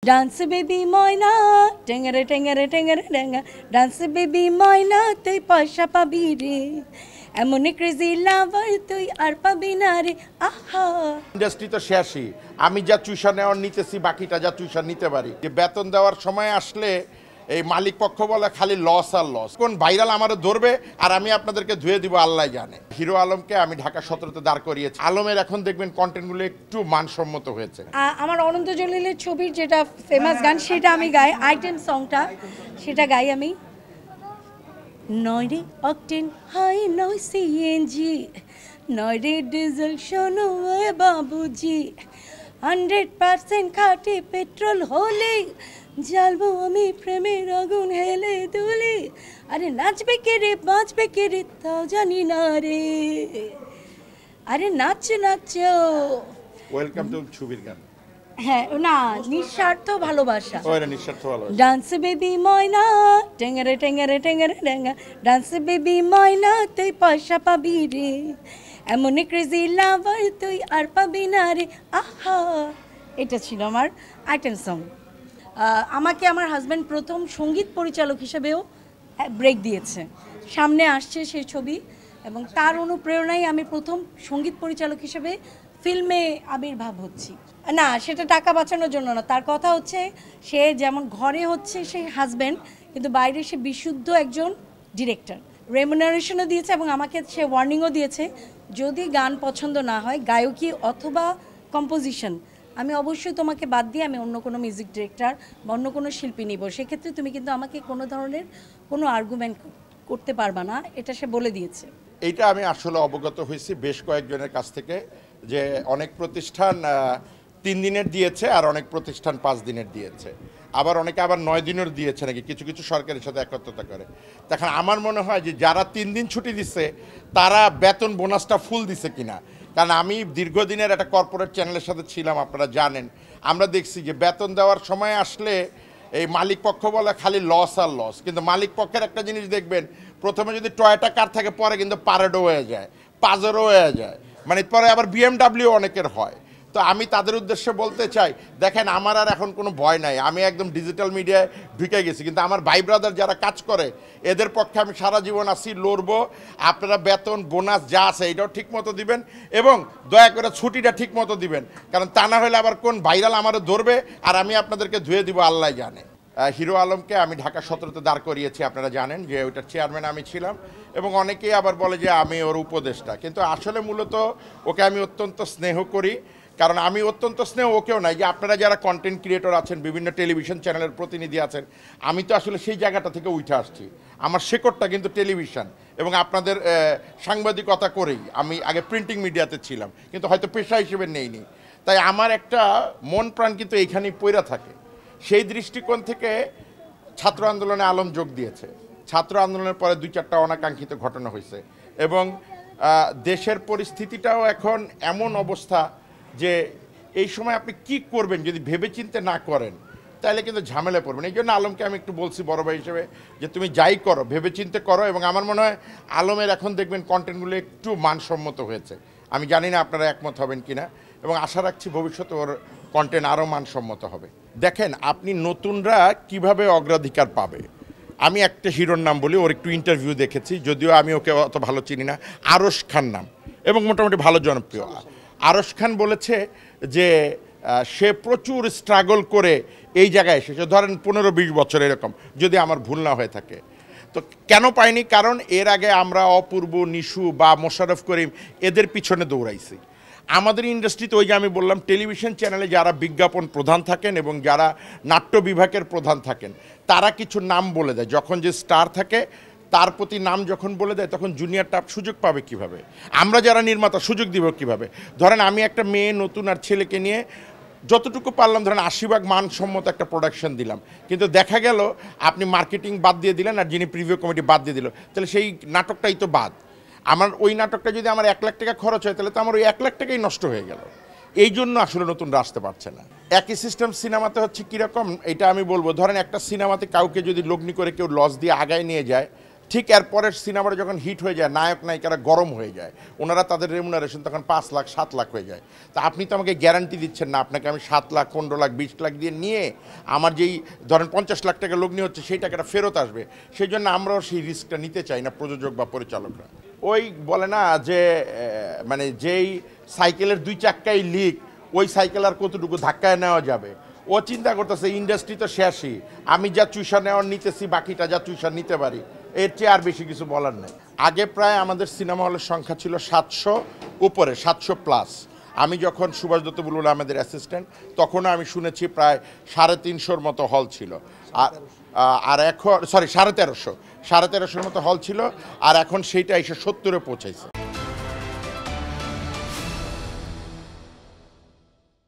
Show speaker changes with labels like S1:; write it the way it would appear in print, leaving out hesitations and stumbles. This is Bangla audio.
S1: ডান্স বেবি ময়না টেঙ্গারে টেঙ্গারে টেঙ্গারে টেঙ্গা ডান্স বেবি ময়না তুই পয়সা পাবি রে এমন ক্রেজি লাভার তুই আর পাবি না রে আহা।
S2: ইন্ডাস্ট্রি তো শেষই, আমি যা টিউশন নেওয়ার নিতেছি বাকিটা যা টিউশন নিতে পারি। যে বেতন দেওয়ার সময় আসলে এই মালিক পক্ষ বলে খালি লস আর লস, কোন ভাইরাল আমারও ধরবে আর আমি আপনাদেরকে ধুয়ে দিব আল্লাহ জানে। হিরো আলমকে আমি ঢাকা 17-তে দাঁড় করিয়েছি। আলমের এখন দেখবেন কন্টেন্টগুলো একটু মানসম্মত হয়েছে।
S1: আমার অনন্ত জলিলের ছবির যেটা ফেমাস গান সেটা আমি গাই, আইটেম সংটা সেটা গাই আমি। 9 অক্টেন হাই 9 সিএনজি 9 ডিজেল শোনো এ বাবুজি 100% খাঁটি পেট্রোল হলে জ্বালবো আমি প্রেমের আগুন হেলে দুলে। আরে নাচবে কে রে বাঁচবে কে রে তাও জানি না রে, আরে নাচ নাচ।
S2: ওয়েলকাম টু ছবির গান।
S1: হ্যাঁ না, নিঃস্বার্থ ভালোবাসা।
S2: ওরে নিঃস্বার্থ ভালোবাসা।
S1: ডান্স বেবি ময়না টেঙ্গারে টেঙ্গারে টেঙ্গারে টেঙ্গা ডান্স বেবি ময়না তুই পয়সা পাবি রে এমন ক্রেজি লাভার তুই আর পাবি না রে আহা। এটা ছিল আমার আইটেম সং। আমাকে আমার হাজব্যান্ড প্রথম সঙ্গীত পরিচালক হিসেবেও ব্রেক দিয়েছে, সামনে আসছে সেই ছবি এবং তার অনুপ্রেরণায় আমি প্রথম সঙ্গীত পরিচালক হিসেবে ফিল্মে আবির্ভাব হচ্ছি। না, সেটা টাকা বাঁচানোর জন্য না, তার কথা হচ্ছে সে যেমন ঘরে হচ্ছে সে হাজব্যান্ড, কিন্তু বাইরে সে বিশুদ্ধ একজন ডিরেক্টর। রেমুনারেশনও দিয়েছে এবং আমাকে সে ওয়ার্নিংও দিয়েছে, যদি গান পছন্দ না হয় গায়কী অথবা কম্পোজিশন আমি অবশ্যই তোমাকে বাদ দিয়ে আমি অন্য কোনো মিউজিক ডিরেক্টর বা অন্য কোনো শিল্পী নিব, সেক্ষেত্রে তুমি কিন্তু আমাকে কোনো ধরনের কোনো আর্গুমেন্ট করতে পারবা না, এটা সে বলে দিয়েছে।
S2: এইটা আমি আসলে অবগত হয়েছি বেশ কয়েকজনের কাছ থেকে, যে অনেক প্রতিষ্ঠান 3 দিনের দিয়েছে আর অনেক প্রতিষ্ঠান 5 দিনের দিয়েছে, আবার অনেকে আবার 9 দিনের দিয়েছে নাকি, কিছু কিছু সরকারের সাথে একত্রতা করে। তখন আমার মনে হয় যে যারা 3 দিন ছুটি দিচ্ছে তারা বেতন বোনাসটা ফুল দিছে কিনা, কারণ আমি দীর্ঘদিনের একটা কর্পোরেট চ্যানেলের সাথে ছিলাম, আপনারা জানেন। আমরা দেখছি যে বেতন দেওয়ার সময় আসলে এই মালিক পক্ষ বলে খালি লস আর লস, কিন্তু মালিক পক্ষের একটা জিনিস দেখবেন, প্রথমে যদি টয়োটা কার থাকে পরে কিন্তু পারেডও হয়ে যায়, পাজেরও হয়ে যায়, মানে পরে আবার বিএমডাব্লিউ অনেকের হয়। তো আমি তাদের উদ্দেশ্যে বলতে চাই, দেখেন আমার আর এখন কোনো ভয় নাই, আমি একদম ডিজিটাল মিডিয়ায় ঢুকে গেছি, কিন্তু আমার ভাই ব্রাদার যারা কাজ করে এদের পক্ষে আমি সারা জীবন আসি, লড়বো। আপনারা বেতন বোনাস যা আছে এটাও ঠিক মতো দিবেন এবং দয়া করে ছুটিটা ঠিক মতো দিবেন, কারণ তা না হলে আবার কোন ভাইরাল আমারও ধরবে আর আমি আপনাদেরকে ধুয়ে দিব আল্লাহ জানে। হিরো আলমকে আমি ঢাকা 17-তে দাঁড় করিয়েছি, আপনারা জানেন যে ওইটার চেয়ারম্যান আমি ছিলাম, এবং অনেকেই আবার বলে যে আমি ওর উপদেষ্টা, কিন্তু আসলে মূলত ওকে আমি অত্যন্ত স্নেহ করি, কারণ আমি অত্যন্ত স্নেহ ওকেও নাই। যে আপনারা যারা কন্টেন্ট ক্রিয়েটর আছেন, বিভিন্ন টেলিভিশন চ্যানেলের প্রতিনিধি আছেন, আমি তো আসলে সেই জায়গাটা থেকে উঠে আসছি, আমার শেকড়টা কিন্তু টেলিভিশন এবং আপনাদের সাংবাদিকতা করেই। আমি আগে প্রিন্টিং মিডিয়াতে ছিলাম কিন্তু হয়তো পেশা হিসেবে নেইনি, তাই আমার একটা মন প্রাণ কিন্তু এইখানেই পইরা থাকে। সেই দৃষ্টিকোণ থেকে ছাত্র আন্দোলনে আলম যোগ দিয়েছে, ছাত্র আন্দোলনের পরে 2-4টা অনাকাঙ্ক্ষিত ঘটনা হয়েছে এবং দেশের পরিস্থিতিটাও এখন এমন অবস্থা যে এই সময় আপনি কি করবেন যদি ভেবেচিন্তে না করেন তাহলে কিন্তু ঝামেলায় পড়বেন। এই জন্য আলমকে আমি একটু বলছি বড় ভাই হিসেবে যে তুমি যাই করো ভেবেচিন্তে করো, এবং আমার মনে হয় আলমের এখন দেখবেন কন্টেন্টগুলো একটু মানসম্মত হয়েছে। আমি জানি না আপনারা একমত হবেন কিনা, এবং আশা রাখছি ভবিষ্যতে ওর কন্টেন্ট আরও মানসম্মত হবে। দেখেন আপনি নতুনরা কিভাবে অগ্রাধিকার পাবে, আমি একটা হিরোর নাম বলি, ওর একটু ইন্টারভিউ দেখেছি, যদিও আমি ওকে অত ভালো চিনি না, আরশ খান নাম, এবং মোটামুটি ভালো জনপ্রিয়। আরশ খান বলেছে যে সে প্রচুর স্ট্রাগল করে এই জায়গায় এসেছে, ধরেন 15-20 বছর এরকম, যদি আমার ভুল না হয়ে থাকে। তো কেন পাইনি, কারণ এর আগে আমরা অপূর্ব, নিশু বা মোশাররফ করিম এদের পিছনে দৌড়াইছি। আমাদের ইন্ডাস্ট্রিতে ওই যে আমি বললাম টেলিভিশন চ্যানেলে যারা বিজ্ঞাপন প্রধান থাকেন এবং যারা নাট্য বিভাগের প্রধান থাকেন তারা কিছু নাম বলে দেয়, যখন যে স্টার থাকে তার প্রতি নাম যখন বলে দেয় তখন জুনিয়রটা সুযোগ পাবে কিভাবে, আমরা যারা নির্মাতা সুযোগ দিব কিভাবে। ধরেন আমি একটা মেয়ে নতুন আর ছেলেকে নিয়ে যতটুকু পারলাম ধরেন 80 ভাগ মানসম্মত একটা প্রোডাকশন দিলাম, কিন্তু দেখা গেল আপনি মার্কেটিং বাদ দিয়ে দিলেন আর যিনি প্রিভিউ কমিটি বাদ দিয়ে দিল, তাহলে সেই নাটকটাই তো বাদ। আমার ওই নাটকটা যদি আমার 1 লাখ টাকা খরচ হয় তাহলে তো আমার ওই 1 লাখ টাকাই নষ্ট হয়ে গেল। এই জন্য আসলে নতুনরা আসতে পারছে না। একই সিস্টেম সিনেমাতে হচ্ছে কীরকম এটা আমি বলবো, ধরেন একটা সিনেমাতে কাউকে যদি লগ্নি করে কেউ লস দিয়ে আগায় নিয়ে যায় ঠিক এরপরের সিনেমাটা যখন হিট হয়ে যায়, নায়ক নায়িকারা গরম হয়ে যায়, ওনারা তাদের রেমুনারেশন তখন 5 লাখ 7 লাখ হয়ে যায়। তা আপনি তো আমাকে গ্যারান্টি দিচ্ছেন না, আপনাকে আমি 7 লাখ 15 লাখ 20 লাখ দিয়ে নিয়ে আমার যেই ধরেন 50 লাখ টাকা লগ্নি হচ্ছে সেই টাকাটা ফেরত আসবে। সেই জন্য আমরাও সেই রিস্কটা নিতে চাই না, প্রযোজক বা পরিচালকরা। ওই বলে না যে মানে যেই সাইকেলের 2 চাক্কাই লিক, ওই সাইকেল আর কতটুকু ধাক্কায় নেওয়া যাবে। ও চিন্তা করতেছে ইন্ডাস্ট্রি তো শেষই, আমি যা চুষা নেওয়ার নিতেছি, বাকিটা যা চুষা নিতে পারি, এর চেয়ে আর বেশি কিছু বলার নেই। আগে প্রায় আমাদের সিনেমা হলের সংখ্যা ছিল 700 উপরে, 700+। আমি যখন সুভাষ দত্ত বুলবুল আমাদের অ্যাসিস্ট্যান্ট, তখনও আমি শুনেছি প্রায় 350-র মতো হল ছিল। আর এখন 1350 মতো হল ছিল, আর এখন সেইটা এসে 70-এ পৌঁছাইছে।